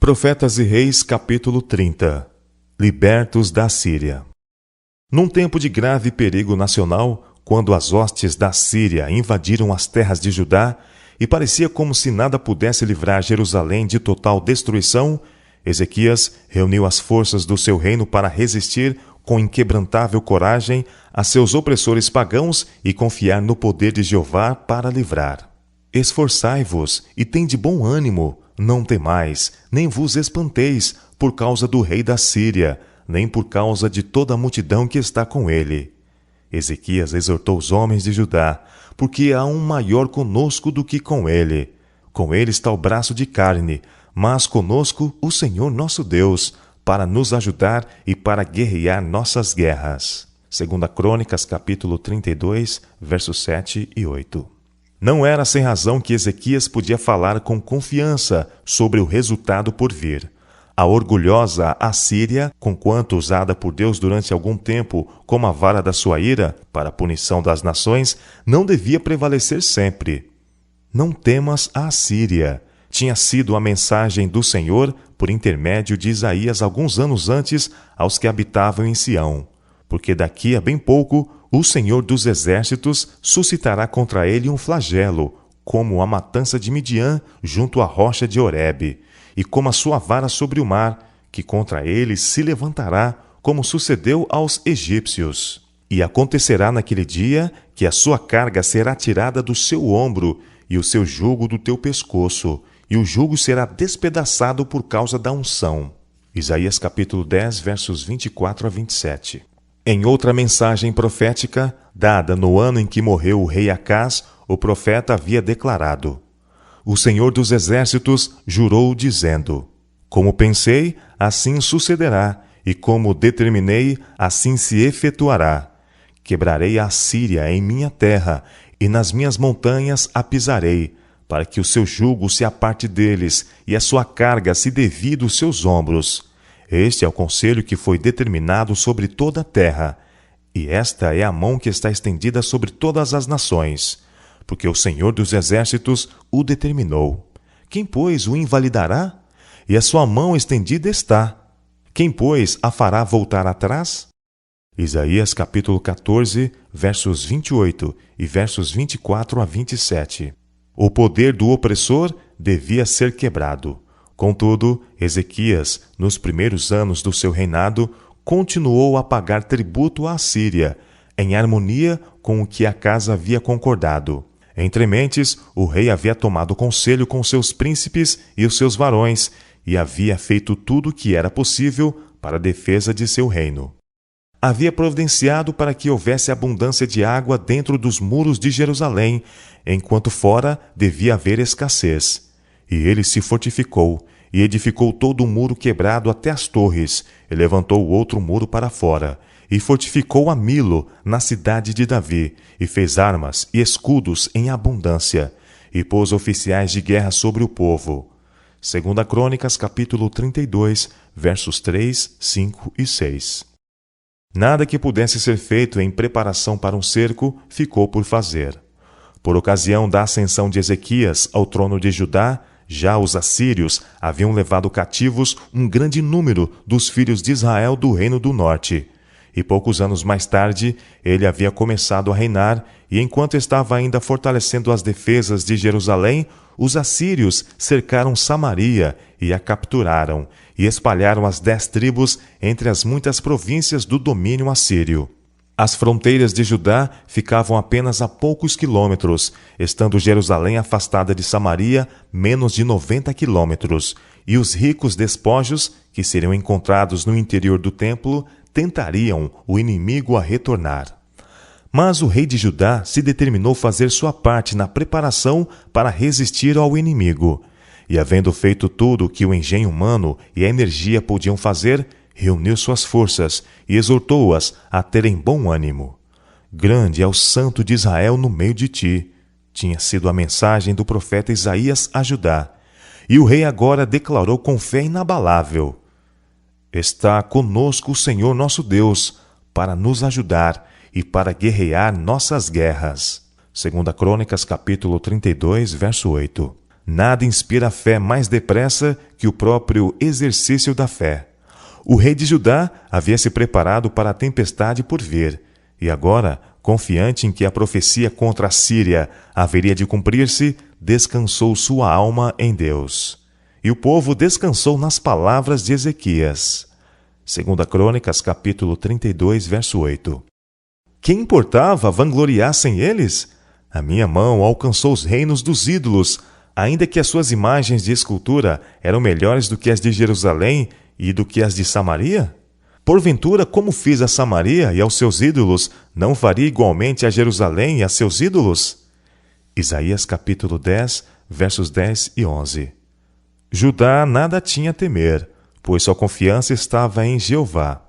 Profetas e Reis, capítulo 30. Libertos da Síria. Num tempo de grave perigo nacional, quando as hostes da Síria invadiram as terras de Judá e parecia como se nada pudesse livrar Jerusalém de total destruição, Ezequias reuniu as forças do seu reino para resistir com inquebrantável coragem a seus opressores pagãos e confiar no poder de Jeová para livrar. Esforçai-vos e tende bom ânimo, não temais, nem vos espanteis por causa do rei da Síria, nem por causa de toda a multidão que está com ele. Ezequias exortou os homens de Judá, porque há um maior conosco do que com ele. Com ele está o braço de carne, mas conosco o Senhor nosso Deus, para nos ajudar e para guerrear nossas guerras. 2 Crônicas, capítulo 32, versos 7 e 8. Não era sem razão que Ezequias podia falar com confiança sobre o resultado por vir. A orgulhosa Assíria, conquanto usada por Deus durante algum tempo como a vara da sua ira para a punição das nações, não devia prevalecer sempre. Não temas a Assíria. Tinha sido a mensagem do Senhor por intermédio de Isaías alguns anos antes aos que habitavam em Sião. Porque daqui a bem pouco o Senhor dos Exércitos suscitará contra ele um flagelo, como a matança de Midian junto à rocha de Horebe, e como a sua vara sobre o mar, que contra ele se levantará, como sucedeu aos egípcios. E acontecerá naquele dia que a sua carga será tirada do seu ombro, e o seu jugo do teu pescoço, e o jugo será despedaçado por causa da unção. Isaías capítulo 10, versos 24 a 27. Em outra mensagem profética, dada no ano em que morreu o rei Acás, o profeta havia declarado: O Senhor dos Exércitos jurou dizendo: Como pensei, assim sucederá, e como determinei, assim se efetuará. Quebrarei a Síria em minha terra, e nas minhas montanhas a pisarei, para que o seu jugo se aparte deles, e a sua carga se desvie dos seus ombros. Este é o conselho que foi determinado sobre toda a terra, e esta é a mão que está estendida sobre todas as nações, porque o Senhor dos Exércitos o determinou. Quem, pois, o invalidará? E a sua mão estendida está. Quem, pois, a fará voltar atrás? Isaías capítulo 14, versos 28 e versos 24 a 27. O poder do opressor devia ser quebrado. Contudo, Ezequias, nos primeiros anos do seu reinado, continuou a pagar tributo à Síria, em harmonia com o que Acás havia concordado. Entre mentes, o rei havia tomado conselho com seus príncipes e os seus varões, e havia feito tudo o que era possível para a defesa de seu reino. Havia providenciado para que houvesse abundância de água dentro dos muros de Jerusalém, enquanto fora devia haver escassez. E ele se fortificou, e edificou todo o muro quebrado até as torres, e levantou outro muro para fora, e fortificou a Milo, na cidade de Davi, e fez armas e escudos em abundância, e pôs oficiais de guerra sobre o povo. 2 Crônicas, capítulo 32, versos 3, 5 e 6. Nada que pudesse ser feito em preparação para um cerco ficou por fazer. Por ocasião da ascensão de Ezequias ao trono de Judá, já os assírios haviam levado cativos um grande número dos filhos de Israel do reino do norte. E poucos anos mais tarde, ele havia começado a reinar, e enquanto estava ainda fortalecendo as defesas de Jerusalém, os assírios cercaram Samaria e a capturaram, e espalharam as 10 tribos entre as muitas províncias do domínio assírio. As fronteiras de Judá ficavam apenas a poucos quilômetros, estando Jerusalém afastada de Samaria menos de 90 quilômetros, e os ricos despojos, que seriam encontrados no interior do templo, tentariam o inimigo a retornar. Mas o rei de Judá se determinou fazer sua parte na preparação para resistir ao inimigo. E havendo feito tudo o que o engenho humano e a energia podiam fazer, reuniu suas forças e exortou-as a terem bom ânimo. Grande é o Santo de Israel no meio de ti. Tinha sido a mensagem do profeta Isaías a Judá. E o rei agora declarou com fé inabalável: Está conosco o Senhor nosso Deus, para nos ajudar e para guerrear nossas guerras. 2 Crônicas, capítulo 32, verso 8. nada inspira fé mais depressa que o próprio exercício da fé. O rei de Judá havia se preparado para a tempestade por vir, e agora, confiante em que a profecia contra a Síria haveria de cumprir-se, descansou sua alma em Deus. E o povo descansou nas palavras de Ezequias. 2 Crônicas, capítulo 32, verso 8. Quem importava vangloriassem eles? A minha mão alcançou os reinos dos ídolos, ainda que as suas imagens de escultura eram melhores do que as de Jerusalém e do que as de Samaria? Porventura, como fiz a Samaria e aos seus ídolos, não faria igualmente a Jerusalém e a seus ídolos? Isaías capítulo 10, versos 10 e 11. Judá nada tinha a temer, pois sua confiança estava em Jeová.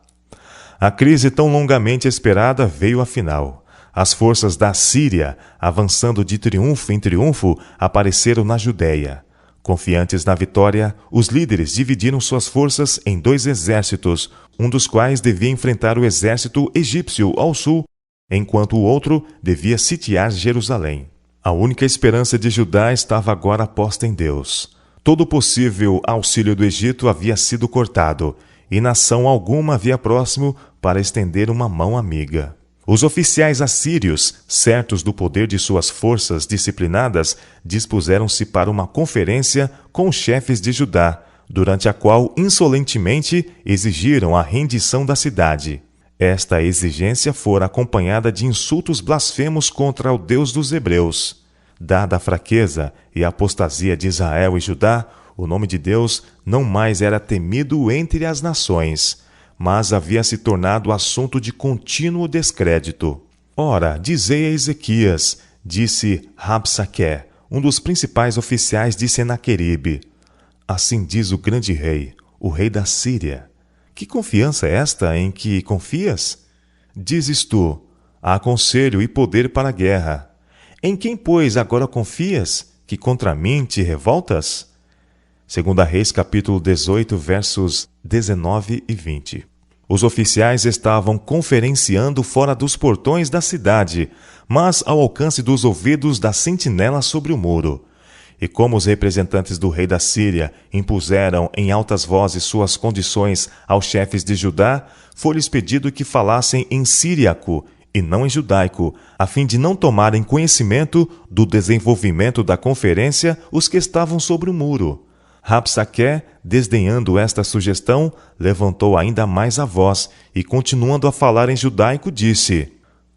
A crise tão longamente esperada veio afinal. As forças da Síria, avançando de triunfo em triunfo, apareceram na Judéia. Confiantes na vitória, os líderes dividiram suas forças em 2 exércitos, um dos quais devia enfrentar o exército egípcio ao sul, enquanto o outro devia sitiar Jerusalém. A única esperança de Judá estava agora posta em Deus. Todo possível auxílio do Egito havia sido cortado, e nação alguma havia próximo para estender uma mão amiga. Os oficiais assírios, certos do poder de suas forças disciplinadas, dispuseram-se para uma conferência com os chefes de Judá, durante a qual insolentemente exigiram a rendição da cidade. Esta exigência fora acompanhada de insultos blasfemos contra o Deus dos hebreus. Dada a fraqueza e a apostasia de Israel e Judá, o nome de Deus não mais era temido entre as nações, mas havia se tornado assunto de contínuo descrédito. Ora, dizei a Ezequias, disse Rabsaque, um dos principais oficiais de Senaqueribe: assim diz o grande rei, o rei da Síria. Que confiança é esta em que confias? Dizes tu: há conselho e poder para a guerra. Em quem, pois, agora confias, que contra mim te revoltas? 2 Reis, capítulo 18, versos 19 e 20. Os oficiais estavam conferenciando fora dos portões da cidade, mas ao alcance dos ouvidos da sentinela sobre o muro. E como os representantes do rei da Síria impuseram em altas vozes suas condições aos chefes de Judá, foi-lhes pedido que falassem em síriaco e não em judaico, a fim de não tomarem conhecimento do desenvolvimento da conferência os que estavam sobre o muro. Rabsaque, desdenhando esta sugestão, levantou ainda mais a voz e, continuando a falar em judaico, disse: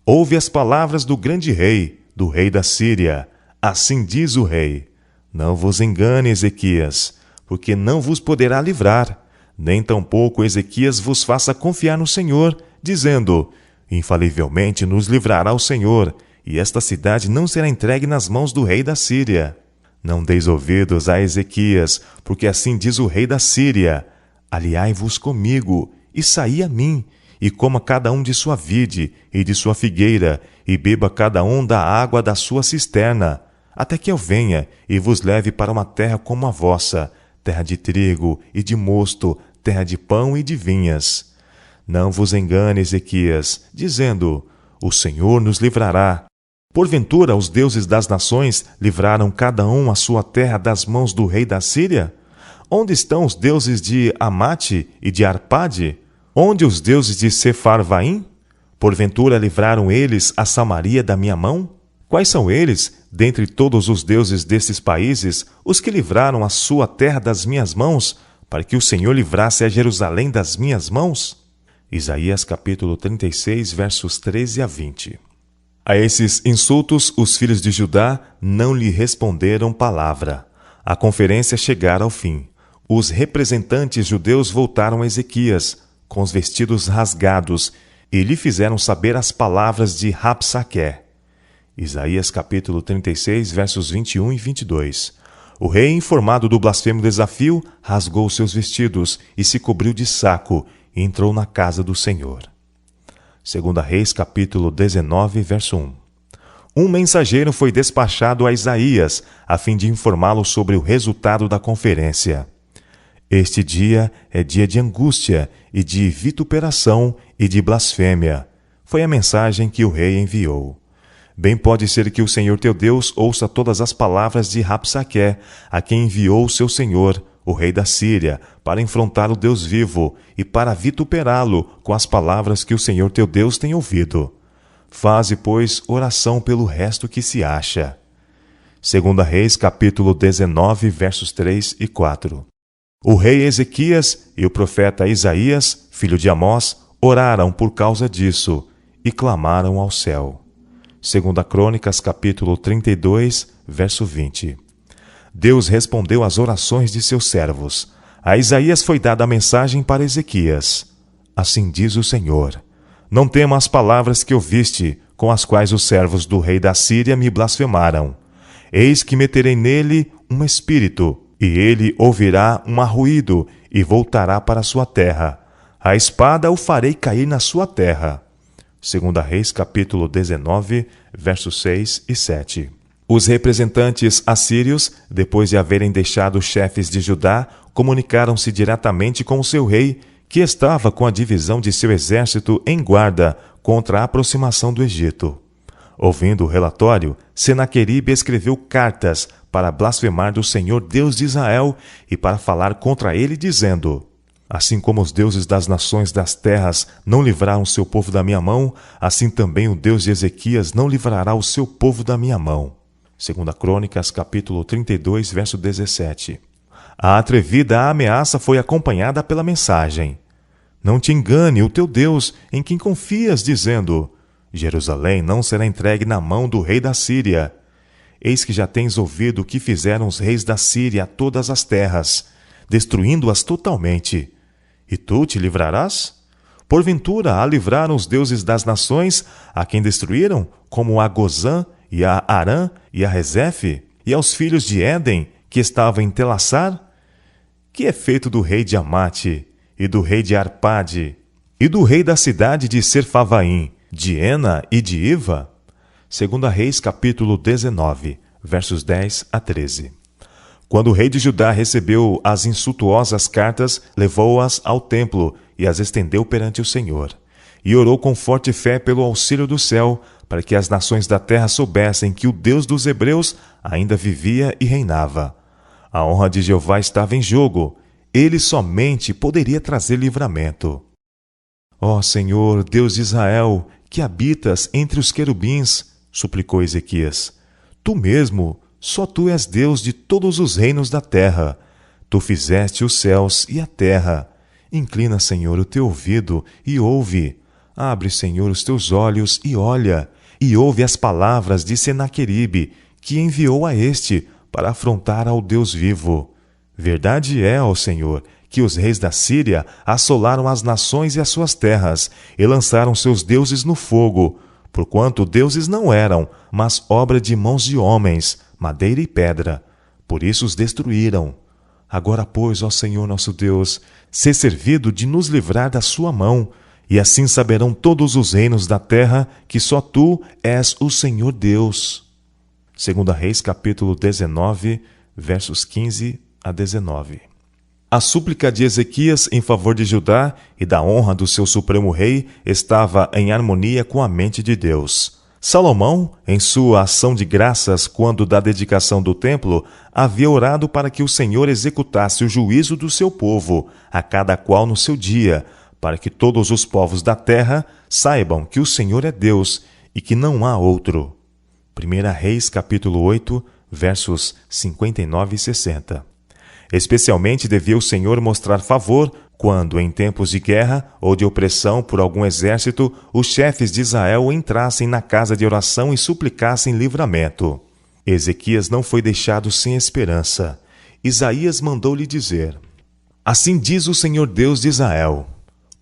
ouve as palavras do grande rei, do rei da Síria. Assim diz o rei: não vos engane, Ezequias, porque não vos poderá livrar, nem tampouco Ezequias vos faça confiar no Senhor, dizendo: infalivelmente nos livrará o Senhor, e esta cidade não será entregue nas mãos do rei da Síria. Não deis ouvidos a Ezequias, porque assim diz o rei da Síria: aliai-vos comigo, e saí a mim, e coma cada um de sua vide e de sua figueira, e beba cada um da água da sua cisterna, até que eu venha e vos leve para uma terra como a vossa, terra de trigo e de mosto, terra de pão e de vinhas. Não vos engane, Ezequias, dizendo: o Senhor nos livrará. Porventura os deuses das nações livraram cada um a sua terra das mãos do rei da Síria? Onde estão os deuses de Amate e de Arpade? Onde os deuses de Sefarvaim? Porventura livraram eles a Samaria da minha mão? Quais são eles, dentre todos os deuses destes países, os que livraram a sua terra das minhas mãos, para que o Senhor livrasse a Jerusalém das minhas mãos? Isaías capítulo 36, versos 13 a 20. A esses insultos, os filhos de Judá não lhe responderam palavra. A conferência chegara ao fim. Os representantes judeus voltaram a Ezequias, com os vestidos rasgados, e lhe fizeram saber as palavras de Rabsaque. Isaías capítulo 36, versos 21 e 22. O rei, informado do blasfemo desafio, rasgou seus vestidos e se cobriu de saco, e entrou na casa do Senhor. 2 Reis, capítulo 19, verso 1. Um mensageiro foi despachado a Isaías, a fim de informá-lo sobre o resultado da conferência. Este dia é dia de angústia e de vituperação e de blasfêmia. Foi a mensagem que o rei enviou. Bem pode ser que o Senhor teu Deus ouça todas as palavras de Rabsaqué, a quem enviou o seu senhor, o rei da Síria, para enfrentar o Deus vivo e para vituperá-lo com as palavras que o Senhor teu Deus tem ouvido. Faze, pois, oração pelo resto que se acha. 2 Reis, capítulo 19, versos 3 e 4. O rei Ezequias e o profeta Isaías, filho de Amós, oraram por causa disso e clamaram ao céu. 2 Crônicas, capítulo 32, verso 20. Deus respondeu às orações de seus servos. A Isaías foi dada a mensagem para Ezequias. Assim diz o Senhor: Não tema as palavras que ouviste, com as quais os servos do rei da Síria me blasfemaram. Eis que meterei nele um espírito, e ele ouvirá um arruído, e voltará para sua terra. A espada o farei cair na sua terra. 2 Reis, capítulo 19, versos 6 e 7. Os representantes assírios, depois de haverem deixado os chefes de Judá, comunicaram-se diretamente com o seu rei, que estava com a divisão de seu exército em guarda contra a aproximação do Egito. Ouvindo o relatório, Senaqueribe escreveu cartas para blasfemar do Senhor Deus de Israel e para falar contra ele, dizendo: Assim como os deuses das nações das terras não livraram seu povo da minha mão, assim também o Deus de Ezequias não livrará o seu povo da minha mão. 2 Crônicas, capítulo 32, verso 17. A atrevida ameaça foi acompanhada pela mensagem: Não te engane o teu Deus, em quem confias, dizendo: Jerusalém não será entregue na mão do rei da Síria. Eis que já tens ouvido o que fizeram os reis da Síria a todas as terras, destruindo-as totalmente. E tu te livrarás? Porventura a livraram os deuses das nações, a quem destruíram, como a Gozã, e a Arã, e a Rezefe, e aos filhos de Éden, que estavam em Telassar? Que é feito do rei de Amate, e do rei de Arpade, e do rei da cidade de Serfavaim, de Ena e de Iva? 2 Reis, capítulo 19, versos 10 a 13. Quando o rei de Judá recebeu as insultuosas cartas, levou-as ao templo e as estendeu perante o Senhor. E orou com forte fé pelo auxílio do céu, para que as nações da terra soubessem que o Deus dos hebreus ainda vivia e reinava. A honra de Jeová estava em jogo. Ele somente poderia trazer livramento. Ó Senhor, Deus de Israel, que habitas entre os querubins, suplicou Ezequias, tu mesmo, só tu és Deus de todos os reinos da terra. Tu fizeste os céus e a terra. Inclina, Senhor, o teu ouvido e ouve. Abre, Senhor, os teus olhos e olha, e ouve as palavras de Senaqueribe, que enviou a este para afrontar ao Deus vivo. Verdade é, ó Senhor, que os reis da Síria assolaram as nações e as suas terras, e lançaram seus deuses no fogo, porquanto deuses não eram, mas obra de mãos de homens, madeira e pedra. Por isso os destruíram. Agora, pois, ó Senhor nosso Deus, sê servido de nos livrar da sua mão, e assim saberão todos os reinos da terra que só tu és o Senhor Deus. 2 Reis, capítulo 19, versos 15 a 19. A súplica de Ezequias em favor de Judá e da honra do seu supremo rei estava em harmonia com a mente de Deus. Salomão, em sua ação de graças quando da dedicação do templo, havia orado para que o Senhor executasse o juízo do seu povo, a cada qual no seu dia, para que todos os povos da terra saibam que o Senhor é Deus e que não há outro. 1 Reis, capítulo 8, versos 59 e 60. Especialmente devia o Senhor mostrar favor quando, em tempos de guerra ou de opressão por algum exército, os chefes de Israel entrassem na casa de oração e suplicassem livramento. Ezequias não foi deixado sem esperança. Isaías mandou-lhe dizer: Assim diz o Senhor Deus de Israel: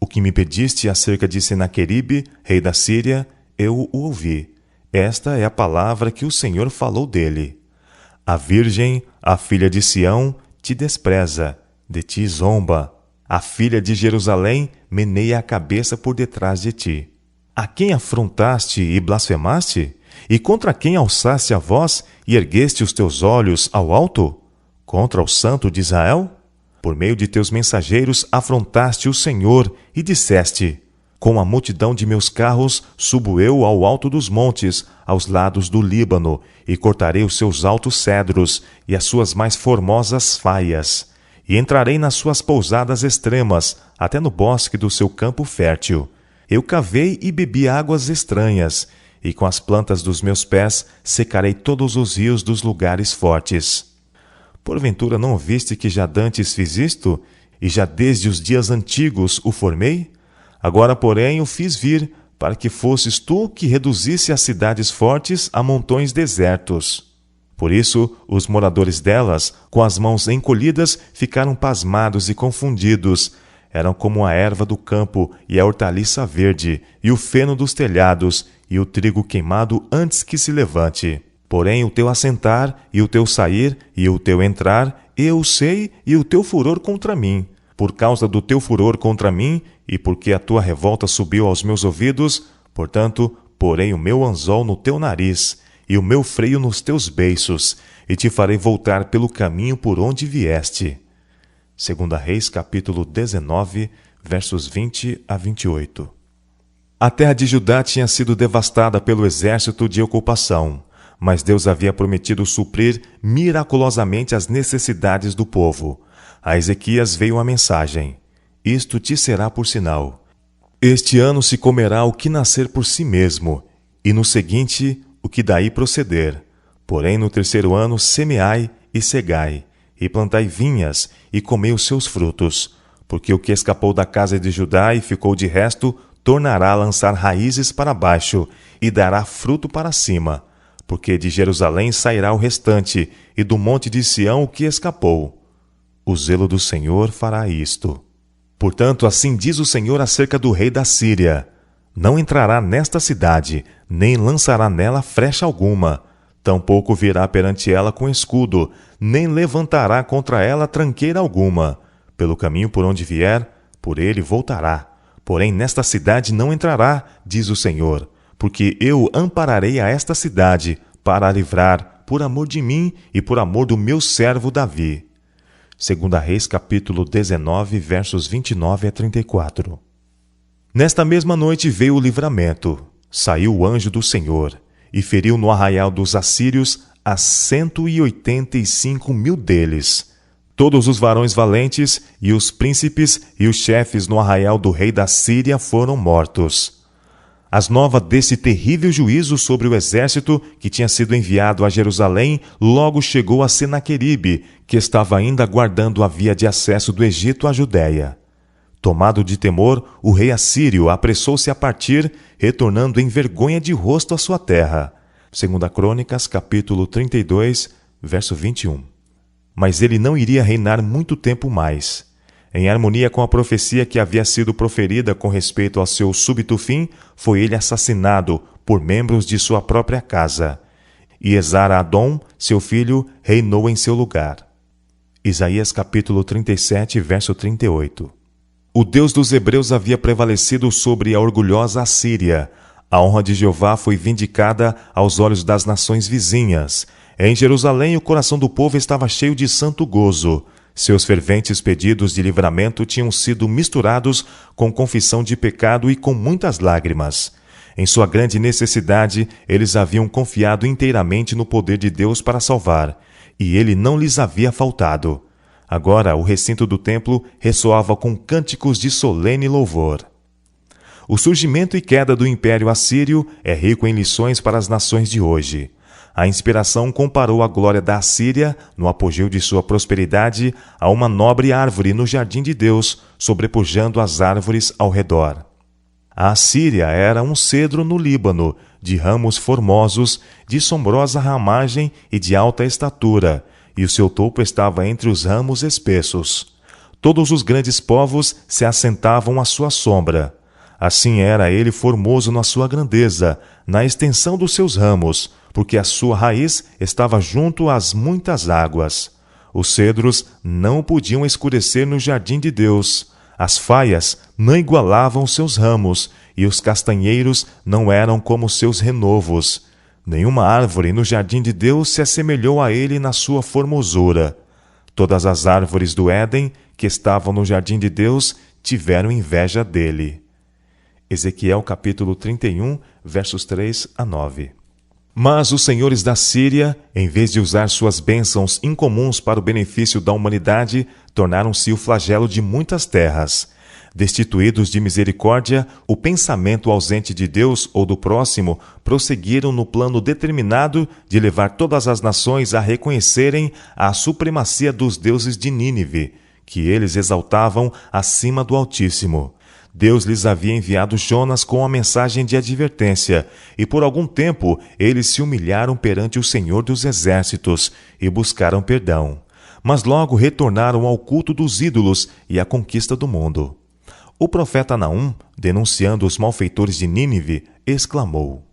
O que me pediste acerca de Senaqueribe, rei da Síria, eu o ouvi. Esta é a palavra que o Senhor falou dele. A virgem, a filha de Sião, te despreza, de ti zomba. A filha de Jerusalém meneia a cabeça por detrás de ti. A quem afrontaste e blasfemaste? E contra quem alçaste a voz e ergueste os teus olhos ao alto? Contra o Santo de Israel? Por meio de teus mensageiros afrontaste o Senhor e disseste: Com a multidão de meus carros, subo eu ao alto dos montes, aos lados do Líbano, e cortarei os seus altos cedros e as suas mais formosas faias. E entrarei nas suas pousadas extremas, até no bosque do seu campo fértil. Eu cavei e bebi águas estranhas, e com as plantas dos meus pés secarei todos os rios dos lugares fortes. Porventura não viste que já dantes fiz isto, e já desde os dias antigos o formei? Agora, porém, o fiz vir, para que fosses tu que reduzisse as cidades fortes a montões desertos. Por isso, os moradores delas, com as mãos encolhidas, ficaram pasmados e confundidos. Eram como a erva do campo e a hortaliça verde, e o feno dos telhados, e o trigo queimado antes que se levante. Porém, o teu assentar, e o teu sair, e o teu entrar, eu sei, e o teu furor contra mim. Por causa do teu furor contra mim, e porque a tua revolta subiu aos meus ouvidos, portanto, porei o meu anzol no teu nariz, e o meu freio nos teus beiços, e te farei voltar pelo caminho por onde vieste. 2 Reis, capítulo 19, versos 20 a 28. A terra de Judá tinha sido devastada pelo exército de ocupação, mas Deus havia prometido suprir miraculosamente as necessidades do povo. A Ezequias veio a mensagem: isto te será por sinal. Este ano se comerá o que nascer por si mesmo, e no seguinte o que daí proceder. Porém, no terceiro ano semeai e cegai, e plantai vinhas, e comei os seus frutos. Porque o que escapou da casa de Judá e ficou de resto, tornará a lançar raízes para baixo, e dará fruto para cima. Porque de Jerusalém sairá o restante, e do monte de Sião o que escapou. O zelo do Senhor fará isto. Portanto, assim diz o Senhor acerca do rei da Síria: não entrará nesta cidade, nem lançará nela flecha alguma, tampouco virá perante ela com escudo, nem levantará contra ela tranqueira alguma. Pelo caminho por onde vier, por ele voltará. Porém, nesta cidade não entrará, diz o Senhor, porque eu ampararei a esta cidade, para a livrar, por amor de mim e por amor do meu servo Davi. 2 Reis, capítulo 19, versos 29 a 34. Nesta mesma noite veio o livramento. Saiu o anjo do Senhor, e feriu no arraial dos assírios a 185.000 deles. Todos os varões valentes, e os príncipes e os chefes no arraial do rei da Síria foram mortos. As novas desse terrível juízo sobre o exército que tinha sido enviado a Jerusalém logo chegou a Senaqueribe, que estava ainda aguardando a via de acesso do Egito à Judéia. Tomado de temor, o rei assírio apressou-se a partir, retornando em vergonha de rosto à sua terra. 2 Crônicas, capítulo 32, verso 21. Mas ele não iria reinar muito tempo mais. Em harmonia com a profecia que havia sido proferida com respeito ao seu súbito fim, foi ele assassinado por membros de sua própria casa. E Esar-Adom, seu filho, reinou em seu lugar. Isaías capítulo 37, verso 38. O Deus dos hebreus havia prevalecido sobre a orgulhosa Assíria. A honra de Jeová foi vindicada aos olhos das nações vizinhas. Em Jerusalém o coração do povo estava cheio de santo gozo. Seus ferventes pedidos de livramento tinham sido misturados com confissão de pecado e com muitas lágrimas. Em sua grande necessidade, eles haviam confiado inteiramente no poder de Deus para salvar, e ele não lhes havia faltado. Agora, o recinto do templo ressoava com cânticos de solene louvor. O surgimento e queda do Império Assírio é rico em lições para as nações de hoje. A inspiração comparou a glória da Assíria, no apogeu de sua prosperidade, a uma nobre árvore no jardim de Deus, sobrepujando as árvores ao redor. A Assíria era um cedro no Líbano, de ramos formosos, de sombrosa ramagem e de alta estatura, e o seu topo estava entre os ramos espessos. Todos os grandes povos se assentavam à sua sombra. Assim era ele formoso na sua grandeza, na extensão dos seus ramos, porque a sua raiz estava junto às muitas águas. Os cedros não podiam escurecer no jardim de Deus. As faias não igualavam seus ramos, e os castanheiros não eram como seus renovos. Nenhuma árvore no jardim de Deus se assemelhou a ele na sua formosura. Todas as árvores do Éden, que estavam no jardim de Deus, tiveram inveja dele. Ezequiel capítulo 31, versos 3 a 9. Mas os senhores da Síria, em vez de usar suas bênçãos incomuns para o benefício da humanidade, tornaram-se o flagelo de muitas terras. Destituídos de misericórdia, o pensamento ausente de Deus ou do próximo, prosseguiram no plano determinado de levar todas as nações a reconhecerem a supremacia dos deuses de Nínive, que eles exaltavam acima do Altíssimo. Deus lhes havia enviado Jonas com a mensagem de advertência, e por algum tempo eles se humilharam perante o Senhor dos Exércitos e buscaram perdão. Mas logo retornaram ao culto dos ídolos e à conquista do mundo. O profeta Naum, denunciando os malfeitores de Nínive, exclamou: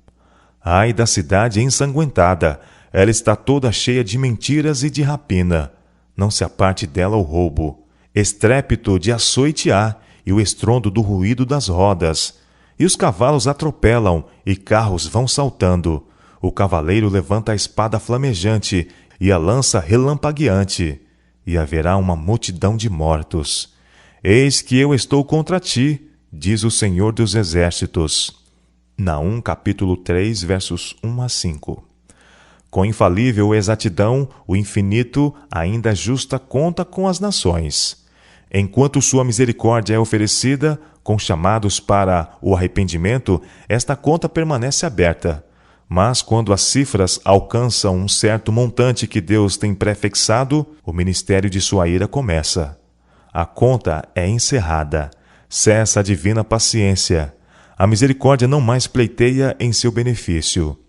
Ai da cidade ensanguentada! Ela está toda cheia de mentiras e de rapina. Não se aparte dela o roubo. Estrépito de açoite há, e o estrondo do ruído das rodas. E os cavalos atropelam, e carros vão saltando. O cavaleiro levanta a espada flamejante, e a lança relampagueante. E haverá uma multidão de mortos. Eis que eu estou contra ti, diz o Senhor dos Exércitos. Naum capítulo 3, versos 1 a 5. Com infalível exatidão, o infinito ainda justa conta com as nações. Enquanto sua misericórdia é oferecida, com chamados para o arrependimento, esta conta permanece aberta. Mas quando as cifras alcançam um certo montante que Deus tem prefixado, o ministério de sua ira começa. A conta é encerrada. Cessa a divina paciência. A misericórdia não mais pleiteia em seu benefício.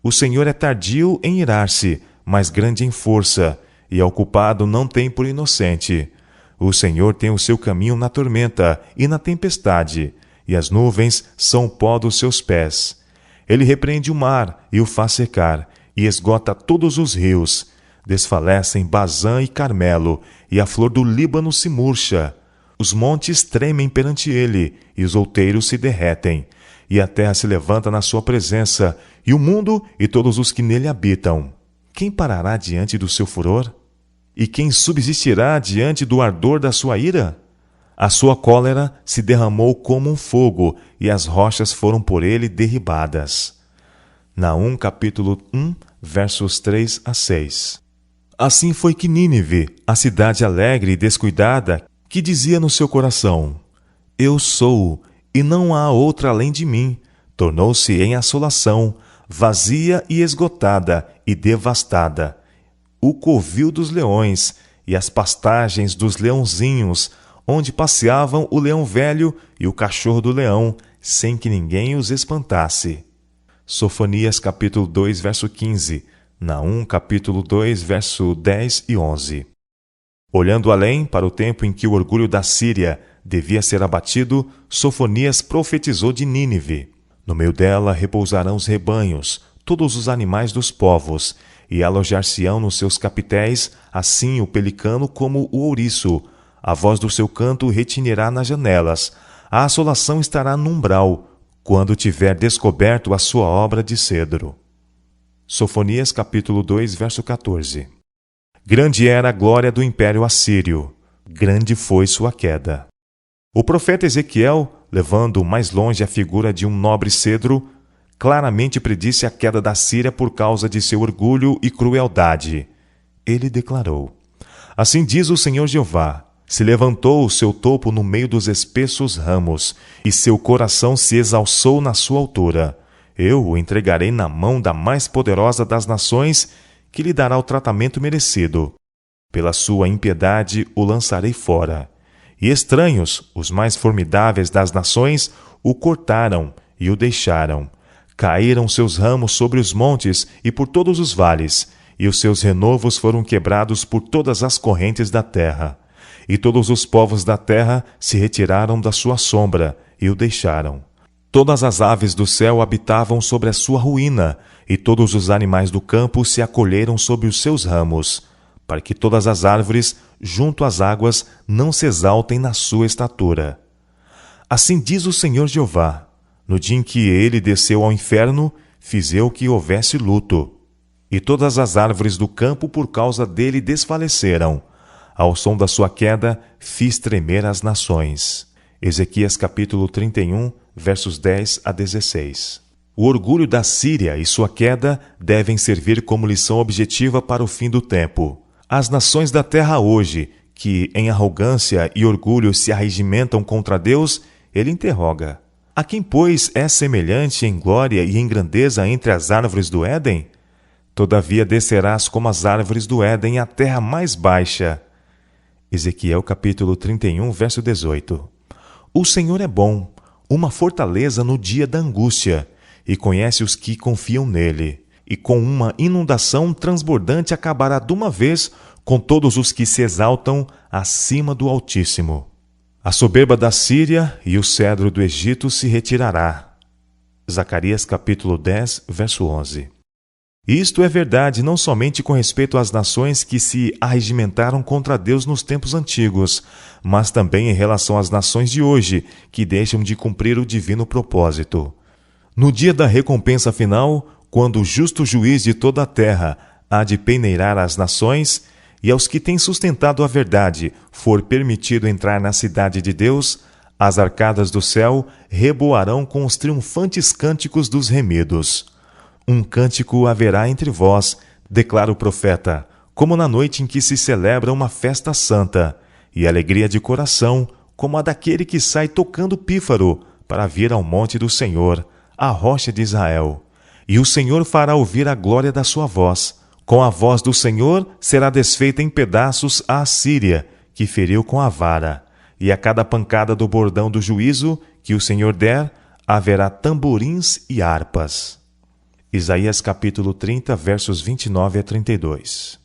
O Senhor é tardio em irar-se, mas grande em força, e ao culpado não tem por inocente. O Senhor tem o seu caminho na tormenta e na tempestade, e as nuvens são o pó dos seus pés. Ele repreende o mar e o faz secar, e esgota todos os rios. Desfalecem Bazã e Carmelo, e a flor do Líbano se murcha. Os montes tremem perante ele, e os outeiros se derretem. E a terra se levanta na sua presença, e o mundo e todos os que nele habitam. Quem parará diante do seu furor? E quem subsistirá diante do ardor da sua ira? A sua cólera se derramou como um fogo, e as rochas foram por ele derribadas. Naum capítulo 1, versos 3 a 6. Assim foi que Nínive, a cidade alegre e descuidada, que dizia no seu coração: Eu sou, e não há outra além de mim, tornou-se em assolação, vazia e esgotada e devastada. O covil dos leões e as pastagens dos leãozinhos, onde passeavam o leão velho e o cachorro do leão, sem que ninguém os espantasse. Sofonias capítulo 2, verso 15, Naum capítulo 2, verso 10 e 11. Olhando além para o tempo em que o orgulho da Síria devia ser abatido, Sofonias profetizou de Nínive. No meio dela repousarão os rebanhos, todos os animais dos povos, e alojar-se-ão nos seus capitéis, assim o pelicano como o ouriço. A voz do seu canto retinirá nas janelas. A assolação estará no umbral, quando tiver descoberto a sua obra de cedro. Sofonias capítulo 2, verso 14. Grande era a glória do império assírio. Grande foi sua queda. O profeta Ezequiel, levando mais longe a figura de um nobre cedro, claramente predisse a queda da Síria por causa de seu orgulho e crueldade. Ele declarou: Assim diz o Senhor Jeová: se levantou o seu topo no meio dos espessos ramos, e seu coração se exalçou na sua altura. Eu o entregarei na mão da mais poderosa das nações, que lhe dará o tratamento merecido. Pela sua impiedade o lançarei fora. E estranhos, os mais formidáveis das nações, o cortaram e o deixaram. Caíram seus ramos sobre os montes e por todos os vales, e os seus renovos foram quebrados por todas as correntes da terra. E todos os povos da terra se retiraram da sua sombra e o deixaram. Todas as aves do céu habitavam sobre a sua ruína, e todos os animais do campo se acolheram sobre os seus ramos, para que todas as árvores, junto às águas, não se exaltem na sua estatura. Assim diz o Senhor Jeová: no dia em que ele desceu ao inferno, fiz eu que houvesse luto. E todas as árvores do campo por causa dele desfaleceram. Ao som da sua queda, fiz tremer as nações. Ezequias capítulo 31, versos 10 a 16. O orgulho da Síria e sua queda devem servir como lição objetiva para o fim do tempo. As nações da terra hoje, que em arrogância e orgulho se arregimentam contra Deus, ele interroga: a quem, pois, é semelhante em glória e em grandeza entre as árvores do Éden? Todavia descerás como as árvores do Éden à terra mais baixa. Ezequiel capítulo 31, verso 18. O Senhor é bom, uma fortaleza no dia da angústia, e conhece os que confiam nele, e com uma inundação transbordante acabará de uma vez com todos os que se exaltam acima do Altíssimo. A soberba da Síria e o cedro do Egito se retirará. Zacarias capítulo 10, verso 11. Isto é verdade não somente com respeito às nações que se arregimentaram contra Deus nos tempos antigos, mas também em relação às nações de hoje, que deixam de cumprir o divino propósito. No dia da recompensa final, quando o justo juiz de toda a terra há de peneirar as nações, e aos que têm sustentado a verdade for permitido entrar na cidade de Deus, as arcadas do céu reboarão com os triunfantes cânticos dos remidos. Um cântico haverá entre vós, declara o profeta, como na noite em que se celebra uma festa santa, e alegria de coração, como a daquele que sai tocando pífaro, para vir ao monte do Senhor, a rocha de Israel. E o Senhor fará ouvir a glória da sua voz. Com a voz do Senhor será desfeita em pedaços a Assíria, que feriu com a vara. E a cada pancada do bordão do juízo que o Senhor der, haverá tamborins e harpas. Isaías capítulo 30, versos 29 a 32.